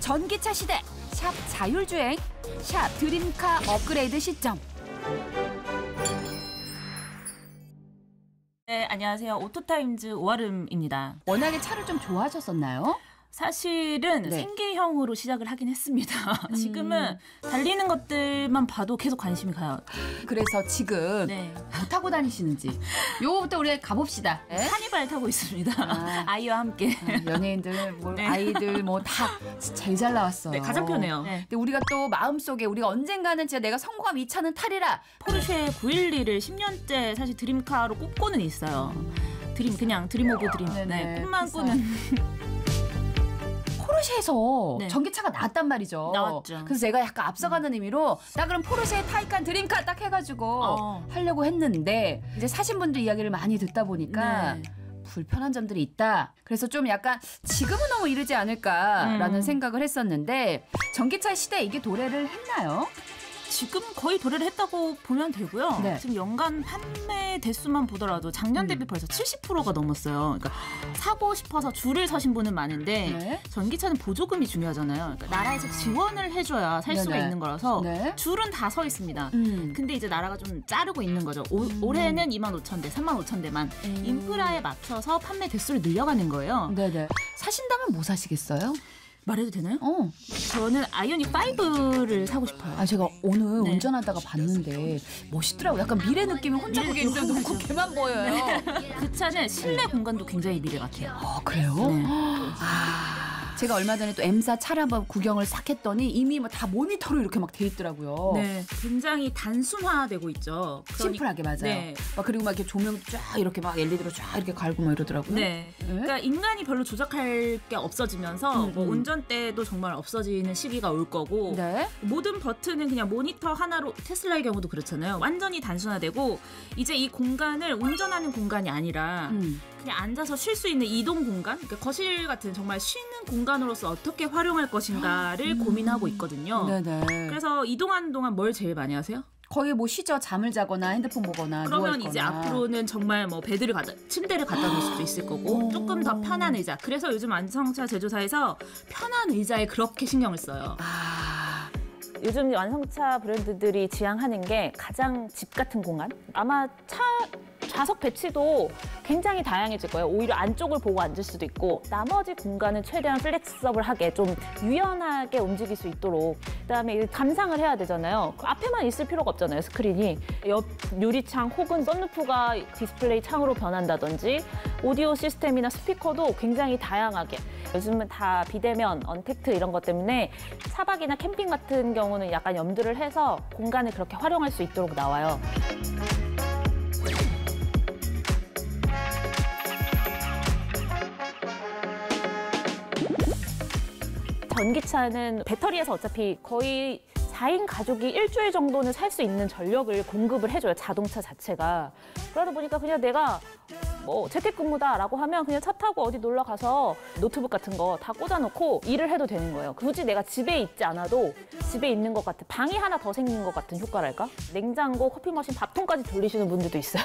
전기차 시대, 샵 자율주행, 샵 드림카 업그레이드 시점. 네, 안녕하세요. 오토타임즈 오아름입니다. 워낙에 차를 좀 좋아하셨었나요? 사실은 생계형으로 시작을 하긴 했습니다. 지금은 달리는 것들만 봐도 계속 관심이 가요. 그래서 지금 뭐 타고 다니시는지 요거부터 우리 가봅시다. 카니발 타고 있습니다. 아이와 함께. 연예인들, 뭐 아이들 뭐 다 제일 잘 나왔어요. 네, 가장 편해요. 근데 우리가 또 마음속에 우리가 언젠가는 진짜 내가 성공하면 이 차는 타리라. 포르쉐 911을 10년째 사실 드림카로 꼽고는 있어요. 그냥 드림 오브 드림. 꿈만 꾸는. 포르쉐에서 전기차가 나왔단 말이죠. 나왔죠. 그래서 제가 약간 앞서가는 의미로 나 그럼 포르쉐 타이칸 드림카 딱 해가지고 하려고 했는데 이제 사신 분들 이야기를 많이 듣다 보니까 불편한 점들이 있다. 그래서 좀 약간 지금은 너무 이르지 않을까라는 생각을 했었는데 전기차 시대에 이게 도래를 했나요? 지금 거의 도래를 했다고 보면 되고요. 지금 연간 판매 대수만 보더라도 작년 대비 벌써 70%가 넘었어요. 그러니까 사고 싶어서 줄을 서신 분은 많은데 전기차는 보조금이 중요하잖아요. 그러니까 나라에서 지원을 해줘야 살 수가 있는 거라서 줄은 다 서 있습니다. 근데 이제 나라가 좀 자르고 있는 거죠. 올해는 25,000대, 35,000대만 인프라에 맞춰서 판매 대수를 늘려가는 거예요. 사신다면 뭐 사시겠어요? 말해도 되나요? 저는 아이오닉 5를 사고 싶어요. 제가 오늘 운전하다가 봤는데 멋있더라고요. 약간 미래 느낌이 혼자 보기에 너무 걔만 보여요. 그 차는 실내 공간도 굉장히 미래 같아요. 그래요? 제가 얼마 전에 또 M사 차를 한번 구경을 싹 했더니 이미 뭐 다 모니터로 이렇게 막 돼 있더라고요. 굉장히 단순화되고 있죠. 심플하게 맞아요. 막 그리고 막 이렇게 조명 쫙 이렇게 막 LED로 쫙 이렇게 갈고 막 이러더라고요. 그러니까 인간이 별로 조작할 게 없어지면서 뭐 운전대도 정말 없어지는 시기가 올 거고 모든 버튼은 그냥 모니터 하나로 테슬라의 경우도 그렇잖아요. 완전히 단순화되고 이제 이 공간을 운전하는 공간이 아니라 그냥 앉아서 쉴 수 있는 이동 공간, 그러니까 거실 같은 정말 쉬는 공간으로서 어떻게 활용할 것인가를 고민하고 있거든요. 그래서 이동하는 동안 뭘 제일 많이 하세요? 거의 뭐 쉬죠. 잠을 자거나 핸드폰 보거나 그러면 누워있거나. 이제 앞으로는 정말 뭐 침대를 갖다 놓을 수도 있을 거고 조금 더 편한 의자. 그래서 요즘 완성차 제조사에서 편한 의자에 그렇게 신경을 써요. 요즘 완성차 브랜드들이 지향하는 게 가장 집 같은 공간? 아마 좌석 배치도 굉장히 다양해질 거예요. 오히려 안쪽을 보고 앉을 수도 있고 나머지 공간은 최대한 플렉서블하게 좀 유연하게 움직일 수 있도록 그다음에 감상을 해야 되잖아요. 그 앞에만 있을 필요가 없잖아요. 스크린이. 옆 유리창 혹은 썬루프가 디스플레이 창으로 변한다든지 오디오 시스템이나 스피커도 굉장히 다양하게 요즘은 다 비대면, 언택트 이런 것 때문에 차박이나 캠핑 같은 경우는 약간 염두를 해서 공간을 그렇게 활용할 수 있도록 나와요. 전기차는 배터리에서 어차피 거의 4인 가족이 일주일 정도는 살 수 있는 전력을 공급을 해줘요. 자동차 자체가. 그러다 보니까 그냥 내가 뭐 재택근무다라고 하면 그냥 차 타고 어디 놀러 가서 노트북 같은 거 다 꽂아놓고 일을 해도 되는 거예요. 굳이 내가 집에 있지 않아도 집에 있는 것 같은 방이 하나 더 생긴 것 같은 효과랄까? 냉장고, 커피 머신, 밥통까지 돌리시는 분들도 있어요.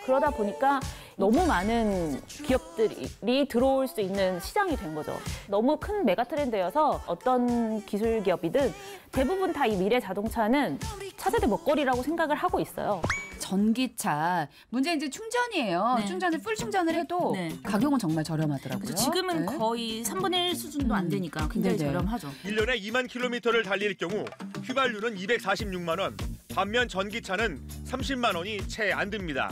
그러다 보니까 너무 많은 기업들이 들어올 수 있는 시장이 된 거죠. 너무 큰 메가 트렌드여서 어떤 기술 기업이든 대부분 다 이 미래 자동차는 차세대 먹거리라고 생각을 하고 있어요. 전기차 문제는 이제 충전이에요. 충전을 풀 충전을 해도 가격은 정말 저렴하더라고요. 지금은 거의 3분의 1 수준도 안 되니까 굉장히 저렴하죠. 1년에 2만 킬로미터를 달릴 경우 휘발유는 246만 원, 반면 전기차는 30만 원이 채 안 듭니다.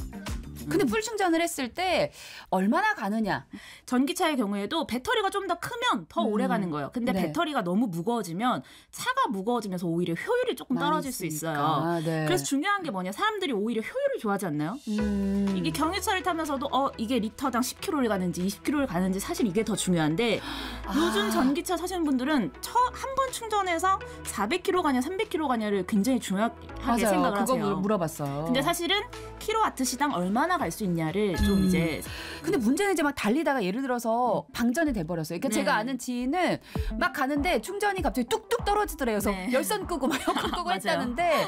근데 풀 충전을 했을 때 얼마나 가느냐? 전기차의 경우에도 배터리가 좀 더 크면 더 오래 가는 거예요. 근데 배터리가 너무 무거워지면 차가 무거워지면서 오히려 효율이 조금 떨어질 수 있어요. 그래서 중요한 게 뭐냐? 사람들이 오히려 효율을 좋아하지 않나요? 이게 경유차를 타면서도 이게 리터당 10km를 가는지 20km를 가는지 사실 이게 더 중요한데 요즘 전기차 사시는 분들은 한 번 충전해서 400km 가냐 300km 가냐를 굉장히 중요하게 생각을 하세요. 그거 물어봤어요. 근데 사실은 킬로와트 시당 얼마나 갈 수 있냐를 좀 이제. 근데 문제는 이제 막 달리다가 예를 들어서 방전이 돼버렸어요. 그러니까 제가 아는 지인은 막 가는데 충전이 갑자기 뚝뚝 떨어지더래요. 그래서 열선 끄고 막 에어컨 끄고 했다는데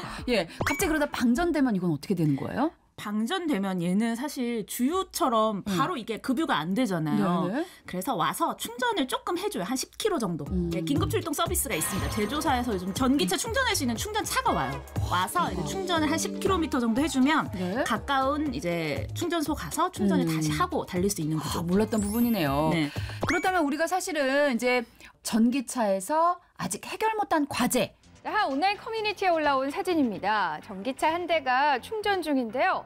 갑자기 그러다 방전되면 이건 어떻게 되는 거예요? 방전되면 얘는 사실 주유처럼 바로 이게 급유가 안 되잖아요. 네네. 그래서 와서 충전을 조금 해줘요. 한 10km 정도. 네, 긴급 출동 서비스가 있습니다. 제조사에서 요즘 전기차 충전할 수 있는 충전차가 와요. 와서 이제 충전을 한 10km 정도 해주면 네. 가까운 이제 충전소 가서 충전을 다시 하고 달릴 수 있는 거죠. 몰랐던 부분이네요. 네. 그렇다면 우리가 사실은 이제 전기차에서 아직 해결 못한 과제. 한 온라인 커뮤니티에 올라온 사진입니다. 전기차 한 대가 충전 중인데요.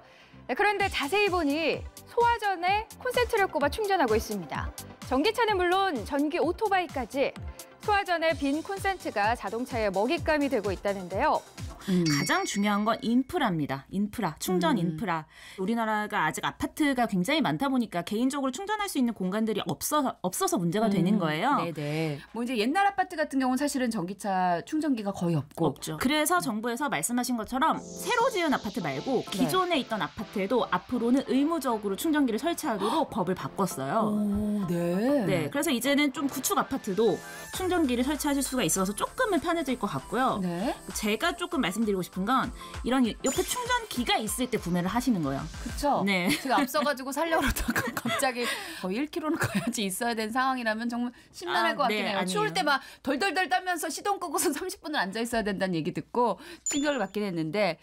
그런데 자세히 보니 소화전에 콘센트를 꼽아 충전하고 있습니다. 전기차는 물론 전기 오토바이까지 소화전에 빈 콘센트가 자동차의 먹잇감이 되고 있다는데요. 가장 중요한 건 인프라입니다. 인프라, 충전 인프라. 우리나라가 아직 아파트가 굉장히 많다 보니까 개인적으로 충전할 수 있는 공간들이 없어서 문제가 되는 거예요. 네네. 뭐 이제 옛날 아파트 같은 경우는 사실은 전기차 충전기가 거의 없죠. 그래서 정부에서 말씀하신 것처럼 새로 지은 아파트 말고 기존에 있던 아파트에도 앞으로는 의무적으로 충전기를 설치하도록 법을 바꿨어요. 오, 네. 네, 그래서 이제는 좀 구축 아파트도 충전기를 설치하실 수가 있어서 조금은 편해질 것 같고요. 네. 제가 조금 말씀드리고 싶은 건 이런 옆에 충전기가 있을 때 구매를 하시는 거예요. 그렇죠. 네. 제가 앞서가지고 살려고 그러다가 갑자기 거의 1km는 가야지 있어야 되는 상황이라면 정말 심란할 것 같긴 해요. 아니에요. 추울 때 막 덜덜덜 떨면서 시동 끄고서 30분을 앉아 있어야 된다는 얘기 듣고 충격을 받긴 했는데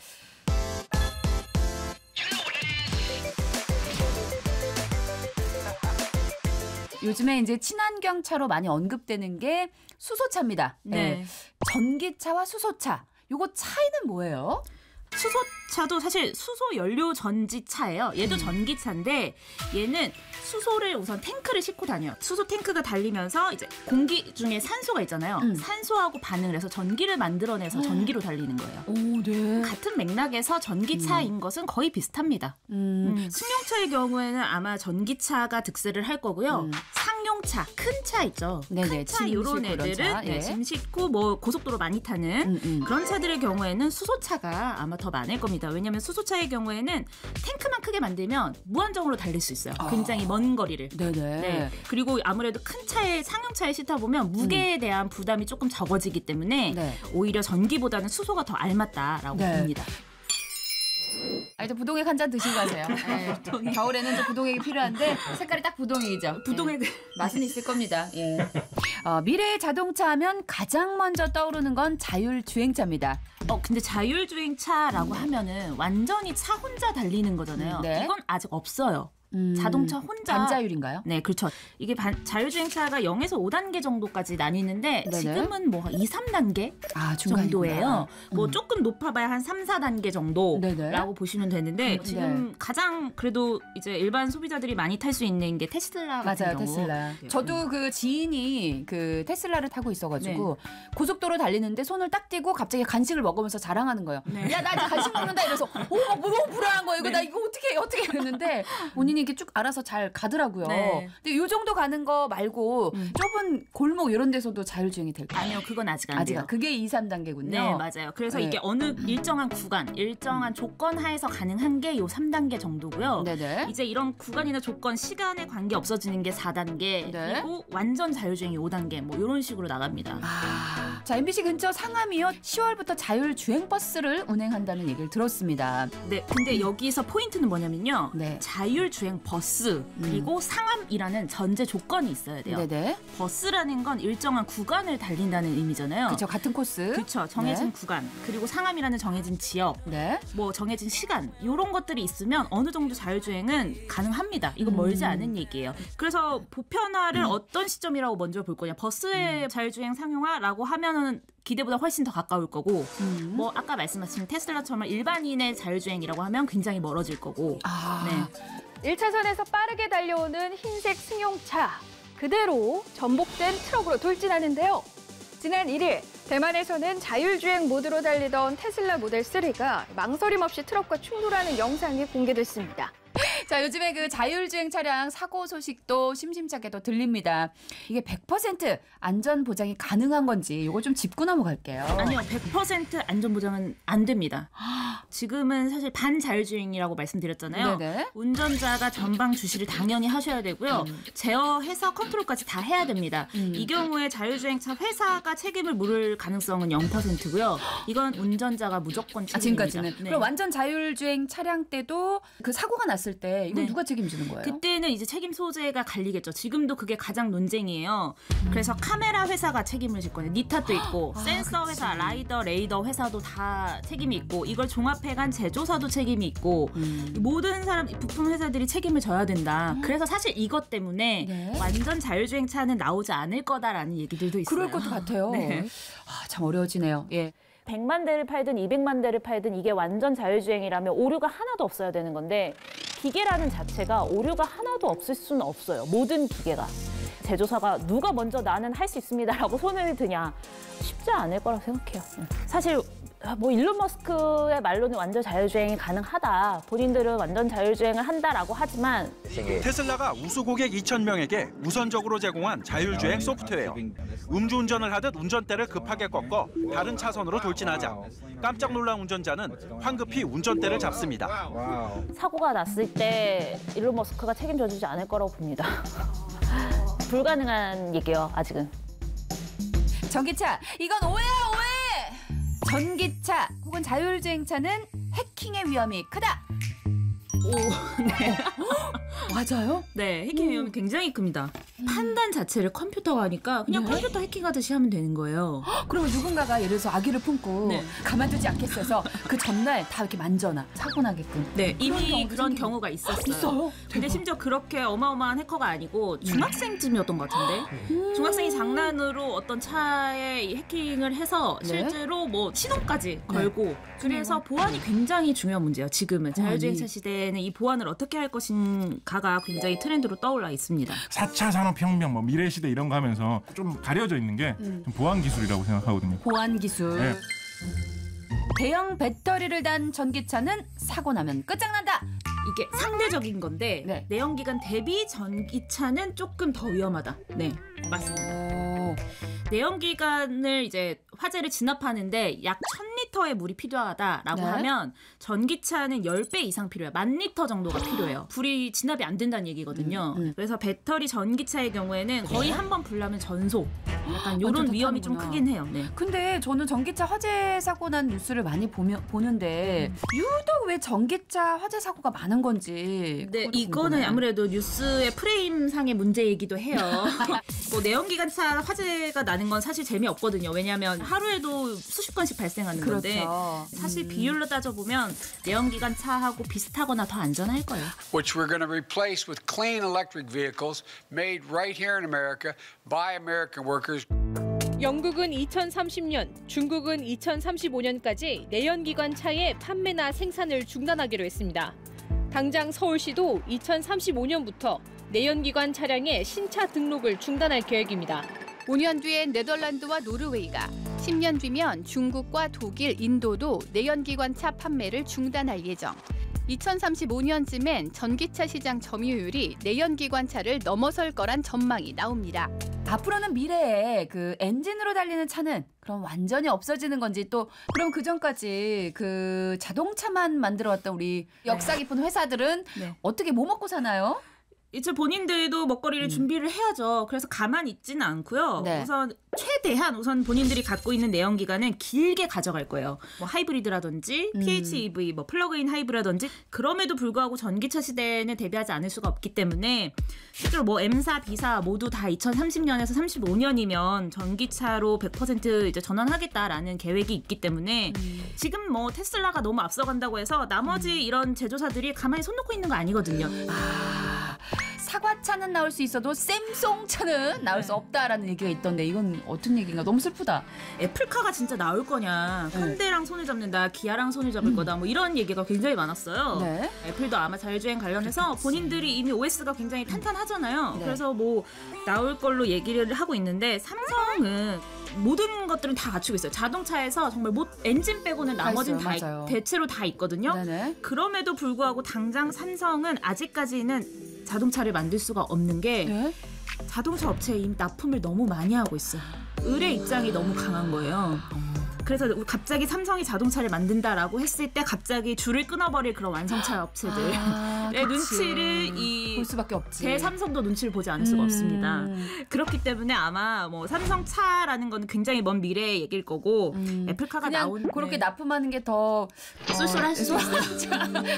요즘에 이제 친환경차로 많이 언급되는 게 수소차입니다. 네. 전기차와 수소차. 요거 차이는 뭐예요? 수소차도 사실 수소 연료 전지차예요. 얘도 전기차인데 얘는 수소를 우선 탱크를 싣고 다녀요. 수소 탱크가 달리면서 이제 공기 중에 산소가 있잖아요. 산소하고 반응을 해서 전기를 만들어내서 전기로 달리는 거예요. 오, 네. 같은 맥락에서 전기차인 것은 거의 비슷합니다. 승용차의 경우에는 아마 전기차가 득세를 할 거고요. 상용차, 큰 차 있죠. 네네, 큰 차 이런 애들은 짐 싣고 뭐 고속도로 많이 타는 그런 차들의 경우에는 수소차가 아마 더 많을 겁니다. 왜냐하면 수소차의 경우에는 탱크만 크게 만들면 무한정으로 달릴 수 있어요. 굉장히 먼 거리를. 네네. 네. 그리고 아무래도 큰 차에 상용차에 싣다 보면 무게에 대한 부담이 조금 적어지기 때문에 네. 오히려 전기보다는 수소가 더 알맞다라고 봅니다. 이제 부동액 한 잔 드시고 가세요. 네. 겨울에는 좀 부동액이 필요한데 색깔이 딱 부동액이죠. 부동액 맛은 있을 겁니다. 예. 미래의 자동차 하면 가장 먼저 떠오르는 건 자율주행차입니다. 근데 자율주행차라고 하면은 완전히 차 혼자 달리는 거잖아요. 네. 이건 아직 없어요. 자동차 혼자. 반자율인가요? 네, 그렇죠. 이게 자율주행차가 0에서 5단계 정도까지 나뉘는데 네네. 지금은 뭐 2, 3단계 정도예요. 뭐 조금 높아봐야 한 3, 4단계 정도라고 네네. 보시면 되는데 지금 가장 그래도 이제 일반 소비자들이 많이 탈 수 있는 게 테슬라 같은 맞아요, 경우. 테슬라. 저도 그 지인이 그 테슬라를 타고 있어가지고 고속도로 달리는데 손을 딱 떼고 갑자기 간식을 먹으면서 자랑하는 거예요. 야, 나 이제 간식 먹는다 이래서 막 너무 불안한 거예요. 이거 나 이거 어떻게 이랬는데 본인이 이렇게 쭉 알아서 잘 가더라고요. 네. 근데 이 정도 가는 거 말고 좁은 골목 이런 데서도 자율주행이 될까요? 아니요, 그건 아직 안 돼요. 그게 2, 3단계군요. 네, 맞아요. 그래서 이게 어느 일정한 구간, 일정한 조건 하에서 가능한 게 요 3단계 정도고요. 네네. 이제 이런 구간이나 조건, 시간에 관계 없어지는 게 4단계, 그리고 완전 자율주행이 5단계, 뭐 이런 식으로 나갑니다. 자, MBC 근처 상암이요. 10월부터 자율주행 버스를 운행한다는 얘기를 들었습니다. 네, 근데 여기서 포인트는 뭐냐면요. 네. 자율주행 버스, 그리고 상암이라는 전제 조건이 있어야 돼요. 네네. 버스라는 건 일정한 구간을 달린다는 의미잖아요. 그렇죠. 같은 코스. 그렇죠. 정해진 구간, 그리고 상암이라는 정해진 지역, 네. 뭐 정해진 시간 이런 것들이 있으면 어느 정도 자율주행은 가능합니다. 이건 멀지 않은 얘기예요. 그래서 보편화를 어떤 시점이라고 먼저 볼 거냐. 버스의 자율주행 상용화라고 하면은 기대보다 훨씬 더 가까울 거고 뭐 아까 말씀하신 테슬라처럼 일반인의 자율주행이라고 하면 굉장히 멀어질 거고. 네. 1차선에서 빠르게 달려오는 흰색 승용차. 그대로 전복된 트럭으로 돌진하는데요. 지난 1일 대만에서는 자율주행 모드로 달리던 테슬라 모델 3가 망설임 없이 트럭과 충돌하는 영상이 공개됐습니다. 자, 요즘에 그 자율주행 차량 사고 소식도 심심찮게 또 들립니다. 이게 100% 안전 보장이 가능한 건지 이거 좀 짚고 넘어갈게요. 아니요, 100% 안전 보장은 안 됩니다. 지금은 사실 반자율주행이라고 말씀드렸잖아요. 네네. 운전자가 전방 주시를 당연히 하셔야 되고요. 제어해서 컨트롤까지 다 해야 됩니다. 이 경우에 자율주행차 회사가 책임을 물을 가능성은 0%고요. 이건 운전자가 무조건 책임입니다. 지금까지는. 네. 그럼 완전 자율주행 차량 때도 그 사고가 났을 때 이건 네. 누가 책임지는 거예요? 그때는 이제 책임 소재가 갈리겠죠. 지금도 그게 가장 논쟁이에요. 그래서 카메라 회사가 책임을 질 거예요. 니탓도 있고 센서 회사, 라이더, 레이더 회사도 다 책임이 있고 이걸 종합해간 제조사도 책임이 있고 모든 사람 부품 회사들이 책임을 져야 된다. 그래서 사실 이것 때문에 네. 완전 자율주행 차는 나오지 않을 거다라는 얘기들도 있어요. 그럴 것도 같아요. 네. 참 어려워지네요. 예. 100만 대를 팔든 200만 대를 팔든 이게 완전 자율주행이라면 오류가 하나도 없어야 되는 건데 기계라는 자체가 오류가 하나도 없을 수는 없어요. 모든 기계가. 제조사가 누가 먼저 나는 할 수 있습니다라고 손을 드냐 쉽지 않을 거라고 생각해요. 사실 뭐 일론 머스크의 말로는 완전 자율주행이 가능하다. 본인들은 완전 자율주행을 한다라고 하지만 테슬라가 우수 고객 2,000명에게 우선적으로 제공한 자율주행 소프트웨어. 음주운전을 하듯 운전대를 급하게 꺾어 다른 차선으로 돌진하자 깜짝 놀란 운전자는 황급히 운전대를 잡습니다. 사고가 났을 때 일론 머스크가 책임져 주지 않을 거라고 봅니다. 불가능한 얘기예요, 아직은. 전기차, 이건 오해야, 오해! 전기차 혹은 자율주행차는 해킹의 위험이 크다. 오, 네. 맞아요? 네, 해킹 위험이 굉장히 큽니다. 판단 자체를 컴퓨터가 하니까 그냥 네? 컴퓨터 해킹하듯이 하면 되는 거예요. 그러면 누군가가 예를 들어서 아기를 품고 네. 가만두지 않겠어서 그 전날 다 이렇게 만져놔. 사고 나게끔. 네, 이미 경우도 그런 생기고. 경우가 있었어요. 있어요? 근데 심지어 그렇게 어마어마한 해커가 아니고 중학생쯤이었던 것 같은데 중학생이 장난으로 어떤 차에 이 해킹을 해서 네. 실제로 뭐 신호까지 걸고 그래서 보안이 굉장히 중요한 문제예요. 지금은 자율주행차 시대에는 이 보안을 어떻게 할 것인가가 굉장히 트렌드로 떠올라 있습니다. 4차 산업혁명, 뭐 미래시대 이런 거 하면서 좀 가려져 있는 게 보안 기술이라고 생각하거든요. 보안 기술. 네. 대형 배터리를 단 전기차는 사고 나면 끝장난다. 이게 상대적인 건데 네. 내연기관 대비 전기차는 조금 더 위험하다. 네, 맞습니다. 오. 내연기관을 이제 화재를 진압하는데 약 1000리터의 물이 필요하다라고 네. 하면 전기차는 10배 이상 필요해요. 10,000리터 정도가 필요해요. 불이 진압이 안 된다는 얘기거든요. 그래서 배터리 전기차의 경우에는 거의 한 번 불나면 전소. 약간 이런 완전 위험이 좀 타는구나. 크긴 해요. 네. 근데 저는 전기차 화재 사고 난 뉴스를 많이 보는데 유독 왜 전기차 화재 사고가 많은 건지. 네, 그것도 이거는 궁금해요. 아무래도 뉴스의 프레임상의 문제이기도 해요. 뭐 내연기관차 화재가 나는 건 사실 재미없거든요. 왜냐하면 하루에도 수십 건씩 발생하는 건데 그렇죠. 사실 비율로 따져보면 내연기관차하고 비슷하거나 더 안전할 거예요. which we're going to replace with clean electric vehicles made right here in America by American workers. 영국은 2030년, 중국은 2035년까지 내연기관 차의 판매나 생산을 중단하기로 했습니다. 당장 서울시도 2035년부터 내연기관 차량의 신차 등록을 중단할 계획입니다. 5년 뒤엔 네덜란드와 노르웨이가, 10년 뒤면 중국과 독일, 인도도 내연기관차 판매를 중단할 예정. 2035년쯤엔 전기차 시장 점유율이 내연기관차를 넘어설 거란 전망이 나옵니다. 앞으로는 미래에 그 엔진으로 달리는 차는 그럼 완전히 없어지는 건지 또 그럼 그 전까지 그 자동차만 만들어왔던 우리 역사 깊은 회사들은 네. 어떻게 뭐 먹고 사나요? 이제 본인들도 먹거리를 준비를 해야죠. 그래서 가만히 있지는 않고요. 네. 최대한 우선 본인들이 갖고 있는 내연기관은 길게 가져갈 거예요. 뭐 하이브리드라든지 PHEV, 뭐 플러그인 하이브라든지 그럼에도 불구하고 전기차 시대에는 대비하지 않을 수가 없기 때문에 실제로 뭐 M사, B사 모두 다 2030년에서 35년이면 전기차로 100% 이제 전환하겠다라는 계획이 있기 때문에 지금 뭐 테슬라가 너무 앞서간다고 해서 나머지 이런 제조사들이 가만히 손 놓고 있는 거 아니거든요. 사과차는 나올 수 있어도 샘송차는 나올 수 없다라는 얘기가 있던데 이건 어떤 얘기인가 너무 슬프다. 애플카가 진짜 나올 거냐, 현대랑 손을 잡는다, 기아랑 손을 잡을 거다, 뭐 이런 얘기가 굉장히 많았어요. 네. 애플도 아마 자율주행 관련해서 본인들이 이미 OS가 굉장히 탄탄하잖아요. 네. 그래서 뭐 나올 걸로 얘기를 하고 있는데 삼성은 모든 것들은 다 갖추고 있어요. 자동차에서 정말 엔진 빼고는 나머지는 다 맞아요. 대체로 다 있거든요. 네네. 그럼에도 불구하고 당장 삼성은 아직까지는 자동차를 만들 수가 없는 게 네? 자동차 업체에 이미 납품을 너무 많이 하고 있어요. 의뢰 입장이 너무 강한 거예요. 그래서 갑자기 삼성이 자동차를 만든다라고 했을 때 갑자기 줄을 끊어버릴 그런 완성차 업체들의 눈치를 볼 수밖에 없지. 대삼성도 눈치를 보지 않을 수가 없습니다. 그렇기 때문에 아마 뭐 삼성차라는 건 굉장히 먼 미래의 얘기일 거고 애플카가 나온 그렇게 납품하는 게 더 쏠쏠할 수 있어요.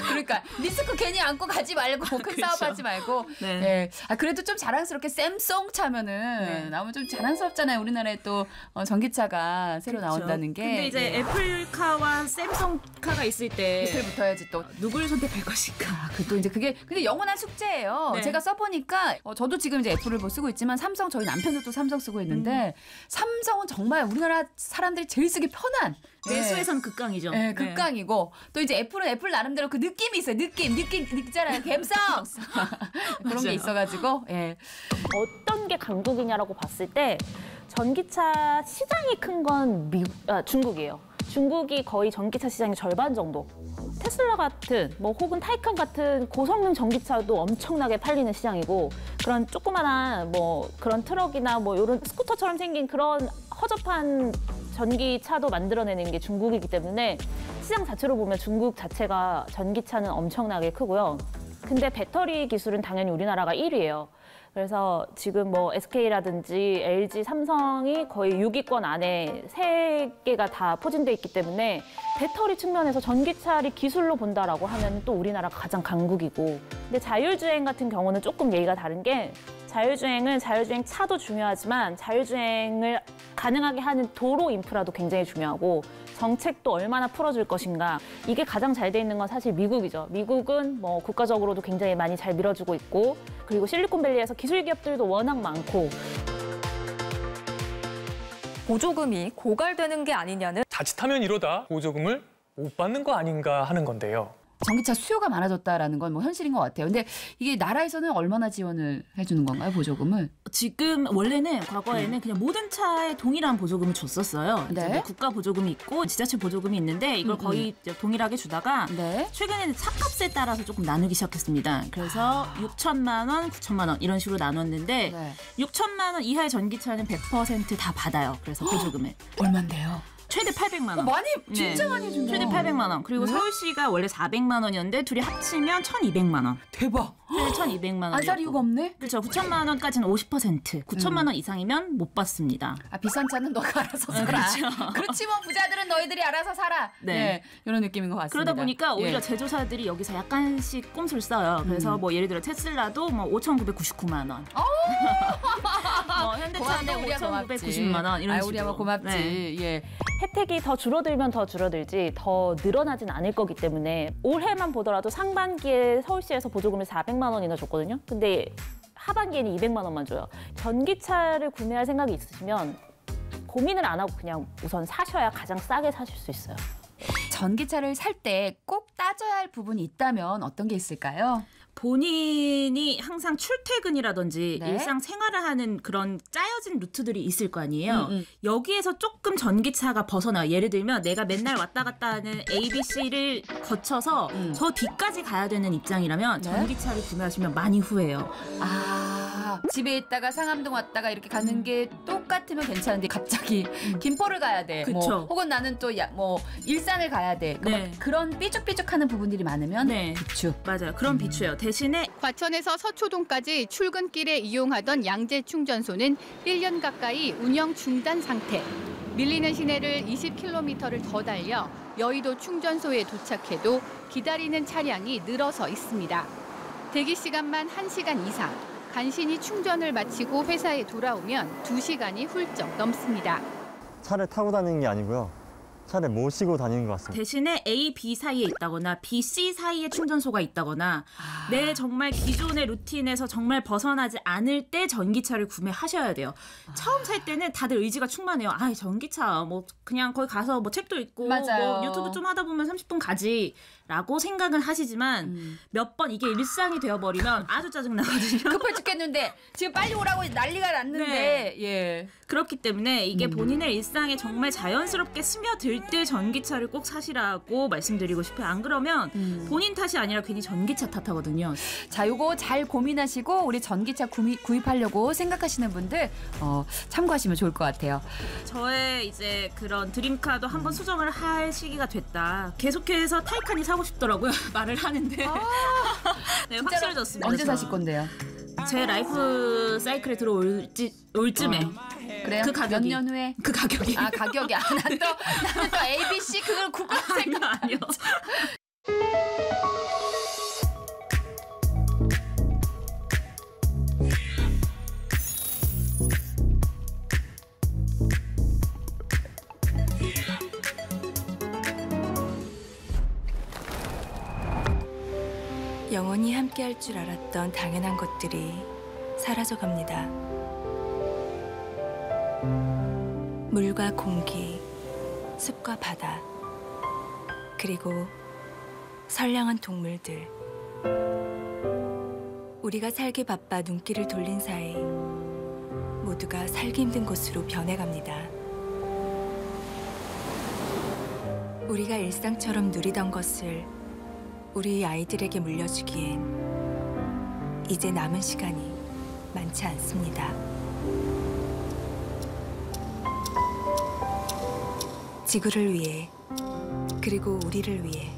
그러니까 리스크 괜히 안고 가지 말고 큰 사업하지 말고. 네. 네. 그래도 좀 자랑스럽게 샘송 차면은 나오면 좀 자랑스럽잖아요. 우리나라에 또 전기차가 새로 나온다는 게. 근데 이제 애플카와 샘송카가 있을 때 밑을 붙어야지 또 누굴 선택할 것인가. 또 이제 그게 근데 영원한 숙제예요. 네. 제가 써보니까 저도 지금 이제 애플을 쓰고 있지만 삼성 저희 남편도 또 삼성 쓰고 있는데 삼성은 정말 우리나라 사람들이 제일 쓰기 편한. 내수에선 극강이죠. 네, 극강이고 또 이제 애플은 애플 나름대로 그 느낌이 있어요. 느낌 있잖아요. 감성 그런 게 있어가지고. 예. 어떤 게 강국이냐라고 봤을 때 전기차 시장이 큰 건 중국이에요. 중국이 거의 전기차 시장의 절반 정도. 테슬라 같은 혹은 타이칸 같은 고성능 전기차도 엄청나게 팔리는 시장이고 그런 조그만한 그런 트럭이나 이런 스쿠터처럼 생긴 그런 허접한 전기차도 만들어내는 게 중국이기 때문에 시장 자체로 보면 중국 자체가 전기차는 엄청나게 크고요. 근데 배터리 기술은 당연히 우리나라가 1위예요. 그래서 지금 SK라든지 LG, 삼성이 거의 6위권 안에 3개가 다 포진돼 있기 때문에 배터리 측면에서 전기차를 기술로 본다라고 하면 또 우리나라가 가장 강국이고 근데 자율주행 같은 경우는 조금 얘기가 다른 게 자율주행은 자율주행 차도 중요하지만 자율주행을 가능하게 하는 도로 인프라도 굉장히 중요하고 정책도 얼마나 풀어줄 것인가 이게 가장 잘 돼 있는 건 사실 미국이죠. 미국은 국가적으로도 굉장히 많이 잘 밀어주고 있고 그리고 실리콘밸리에서 기술 기업들도 워낙 많고 보조금이 고갈되는 게 아니냐는 자칫하면 이러다 보조금을 못 받는 거 아닌가 하는 건데요. 전기차 수요가 많아졌다라는 건 현실인 것 같아요. 근데 이게 나라에서는 얼마나 지원을 해주는 건가요, 보조금을? 지금 원래는 과거에는 그냥 모든 차에 동일한 보조금을 줬었어요. 네. 이제 국가 보조금이 있고 지자체 보조금이 있는데 이걸 거의 동일하게 주다가 네. 최근에는 차값에 따라서 조금 나누기 시작했습니다. 그래서 6천만 원, 9천만 원 이런 식으로 나눴는데 6천만 원 이하의 전기차는 100% 다 받아요. 그래서 보조금을. 얼만데요? 최대 800만 원. 많이 진짜 많이 준다. 최대 800만 원. 그리고 서울시가 원래 400만 원이었는데 둘이 합치면 1,200만 원. 대박. 최대 1,200만 원. 안 살 이유가 없네. 그렇죠. 9천만 원까지는 50%. 9천만 원 이상이면 못 받습니다. 비싼 차는 너가 알아서 사라. 그렇죠. 그렇지 부자들은 너희들이 알아서 살아. 네. 이런 느낌인 것 같습니다. 그러다 보니까 오히려 제조사들이 여기서 약간씩 꼼수를 써요. 그래서 예를 들어 테슬라도 5,999만 원. 현대차도 5,990만 원 이런 식으로. 우리 아마 고맙지. 예. 혜택이 더 줄어들면 더 줄어들지 더 늘어나진 않을 거기 때문에 올해만 보더라도 상반기에 서울시에서 보조금을 400만 원이나 줬거든요. 근데 하반기에는 200만 원만 줘요. 전기차를 구매할 생각이 있으시면 고민을 안 하고 그냥 우선 사셔야 가장 싸게 사실 수 있어요. 전기차를 살 때 꼭 따져야 할 부분이 있다면 어떤 게 있을까요? 본인이 항상 출퇴근이라든지 일상 생활을 하는 그런 짜여진 루트들이 있을 거 아니에요. 여기에서 조금 전기차가 벗어나요. 예를 들면 내가 맨날 왔다 갔다 하는 ABC를 거쳐서 저 뒤까지 가야 되는 입장이라면 전기차를 구매하시면 많이 후회해요. 집에 있다가 상암동 왔다가 이렇게 가는 게 똑같으면 괜찮은데 갑자기 김포를 가야 돼. 그쵸. 혹은 나는 또 일산을 가야 돼. 그런 삐죽삐죽하는 부분들이 많으면 비추. 맞아요. 그런 비추예요. 대신에 과천에서 서초동까지 출근길에 이용하던 양재 충전소는 1년 가까이 운영 중단 상태. 밀리는 시내를 20km를 더 달려 여의도 충전소에 도착해도 기다리는 차량이 늘어서 있습니다. 대기 시간만 1시간 이상. 간신히 충전을 마치고 회사에 돌아오면 2시간이 훌쩍 넘습니다. 차를 타고 다니는 게 아니고요. 차를 모시고 다니는 것 같습니다. 대신에 A, B 사이에 있다거나 B, C 사이에 충전소가 있다거나 내 정말 기존의 루틴에서 정말 벗어나지 않을 때 전기차를 구매하셔야 돼요. 처음 살 때는 다들 의지가 충만해요. 아, 전기차 뭐 그냥 거기 가서 뭐 책도 읽고 뭐 유튜브 좀 하다 보면 30분 가지. 라고 생각은 하시지만 몇 번 이게 일상이 되어버리면 아주 짜증나거든요. 급해 죽겠는데 지금 빨리 오라고 난리가 났는데 네. 예. 그렇기 때문에 이게 본인의 일상에 정말 자연스럽게 스며들 때 전기차를 꼭 사시라고 말씀드리고 싶어요. 안 그러면 본인 탓이 아니라 괜히 전기차 탓하거든요. 자, 요거 잘 고민하시고 우리 전기차 구입하려고 생각하시는 분들 참고하시면 좋을 것 같아요. 저의 이제 그런 드림카도 한번 수정을 할 시기가 됐다. 계속해서 타이칸이 사고 싶더라고요. 말을 하는데 네, 확실해졌습니다. 언제 사실 건데요? 제 라이프 사이클에 들어올 쯤에 그래요? 그 가격이 몇 년 후에? 그 가격이 가격이 나는 또 ABC 그걸 구글 생각 아니요. 영원히 함께할 줄 알았던 당연한 것들이 사라져갑니다. 물과 공기, 숲과 바다, 그리고 선량한 동물들. 우리가 살기 바빠 눈길을 돌린 사이 모두가 살기 힘든 곳으로 변해갑니다. 우리가 일상처럼 누리던 것을 우리 아이들에게 물려주기엔 이제 남은 시간이 많지 않습니다. 지구를 위해, 그리고 우리를 위해